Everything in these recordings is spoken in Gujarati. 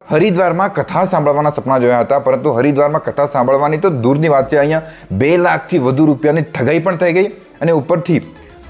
હરિદ્વારમાં કથા સાંભળવાના સપના જોયા હતા, પરંતુ હરિદ્વારમાં કથા સાંભળવાની તો દૂરની વાત છે, અહીંયા 2 લાખથી વધુ રૂપિયાની ઠગાઈ પણ થઈ ગઈ અને ઉપરથી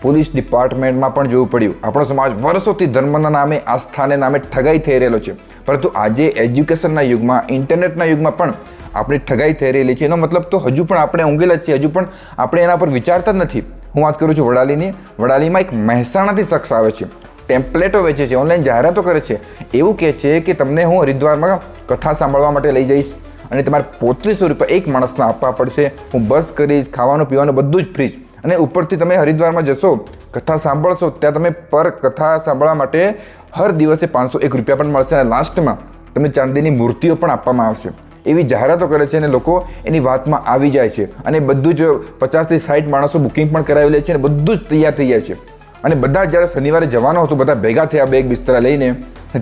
પોલીસ ડિપાર્ટમેન્ટમાં પણ જોવું પડ્યું. આપણો સમાજ વર્ષોથી ધર્મના નામે, આસ્થાને નામે ઠગાઈ થઈ રહેલો છે, પરંતુ આજે એજ્યુકેશનના યુગમાં, ઇન્ટરનેટના યુગમાં પણ આપણી ઠગાઈ થઈ રહેલી છે. એનો મતલબ તો હજુ પણ આપણે ઊંઘેલા જ છીએ, હજુ પણ આપણે એના પર વિચારતા જ નથી. હું વાત કરું છું વડાલીની. વડાલીમાં એક મહેસાણાથી શખ્સ આવે છે, ટેમ્પલેટો વેચે છે, ઓનલાઈન જાહેરાતો કરે છે, એવું કહે છે કે તમને હું હરિદ્વારમાં કથા સાંભળવા માટે લઈ જઈશ અને તમારે 3500 રૂપિયા એક માણસના આપવા પડશે, હું બસ કરીશ, ખાવાનું પીવાનું બધું જ ફ્રી. અને ઉપરથી તમે હરિદ્વારમાં જશો, કથા સાંભળશો, ત્યાં તમે પર કથા સાંભળવા માટે હર દિવસે 501 રૂપિયા પણ મળશે અને લાસ્ટમાં તમને ચાંદીની મૂર્તિઓ પણ આપવામાં આવશે. એવી જાહેરાતો કરે છે અને લોકો એની વાતમાં આવી જાય છે અને બધું જ 50 થી 60 માણસો બુકિંગ પણ કરાવી લે છે અને બધું જ તૈયાર થઈ જાય છે. અને બધા જ્યારે શનિવારે જવાનો હતો, બધા ભેગા થયા બેગ બિસ્તરા લઈને,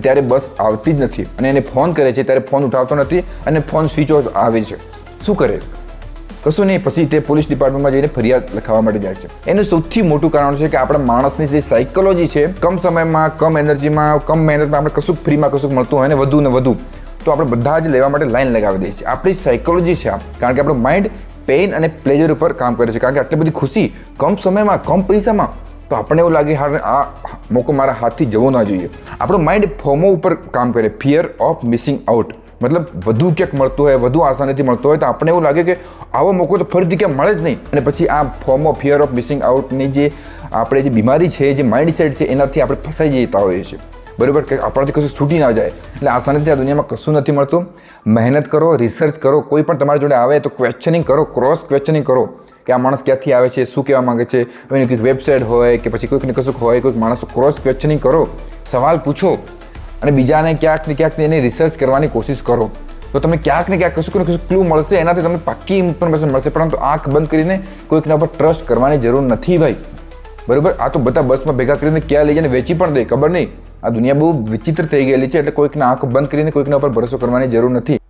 ત્યારે બસ આવતી જ નથી અને એને ફોન કરે છે ત્યારે ફોન ઉઠાવતો નથી અને ફોન સ્વિચ ઓફ આવે છે. શું કરે? કશું નહીં. પછી તે પોલીસ ડિપાર્ટમેન્ટમાં જઈને ફરિયાદ લખાવવા માટે જાય છે. એનું સૌથી મોટું કારણ છે કે આપણા માણસની જે સાયકોલોજી છે, કમ સમયમાં, કમ એનર્જીમાં, કમ મહેનતમાં આપણે કશુંક ફ્રીમાં કશુંક મળતું હોય ને વધુ ને વધુ, તો આપણે બધા જ લેવા માટે લાઈન લગાવી દઈએ છીએ. આપણી સાયકોલોજી છે આ, કારણ કે આપણું માઇન્ડ પેઇન અને પ્લેઝર ઉપર કામ કરે છે. કારણ કે આટલી બધી ખુશી કમ સમયમાં, કમ પૈસામાં, તો આપણને એવું લાગે હા આ મોકો મારા હાથથી જવો ના જોઈએ. આપણું માઇન્ડ ફોમો ઉપર કામ કરે, ફિયર ઓફ મિસિંગ આઉટ. મતલબ વધુ ક્યાંક મળતું હોય, વધુ આસાનીથી મળતું હોય તો આપણે એવું લાગે કે આવો મોકો તો ફરીથી ક્યાં મળે જ નહીં. અને પછી આ ફોમો, ફિયર ઓફ મિસિંગ આઉટની જે આપણે જે બીમારી છે, જે માઇન્ડસેટ છે, એનાથી આપણે ફસાઈ જતા હોઈએ છીએ. બરાબર? કે આપણાથી કશું છૂટી ના જાય. એટલે આસાનીથી આ દુનિયામાં કશું નથી મળતું. મહેનત કરો, રિસર્ચ કરો, કોઈ પણ તમારી જોડે આવે તો ક્વેશ્ચનિંગ કરો, ક્રોસ ક્વેશ્ચનિંગ કરો કે આ માણસ ક્યાંથી આવે છે, શું કહેવા માંગે છે. એની કંઈક વેબસાઇટ હોય કે પછી કોઈકને કશુંક હોય, કોઈક માણસો ક્રોસ ક્વેશ્ચનિંગ કરો, સવાલ પૂછો અને બીજાને ક્યાંક ને ક્યાંક એની રિસર્ચ કરવાની કોશિશ કરો, તો તમને ક્યાંક ને ક્યાંક કશું ને કશું ક્લુ મળશે. એનાથી તમને પાક્કી ઇન્ફોર્મેશન મળશે. પરંતુ આંખ બંધ કરીને કોઈકના પર ટ્રસ્ટ કરવાની જરૂર નથી ભાઈ. બરાબર? આ તો બધા બસમાં ભેગા કરીને ક્યાં લઈ જઈને વેચી પણ દે, ખબર નહીં. આ દુનિયા બહુ વિચિત્ર થઈ ગયેલી છે. એટલે કોઈકના આંખ બંધ કરીને કોઈકના ઉપર ભરોસો કરવાની જરૂર નથી.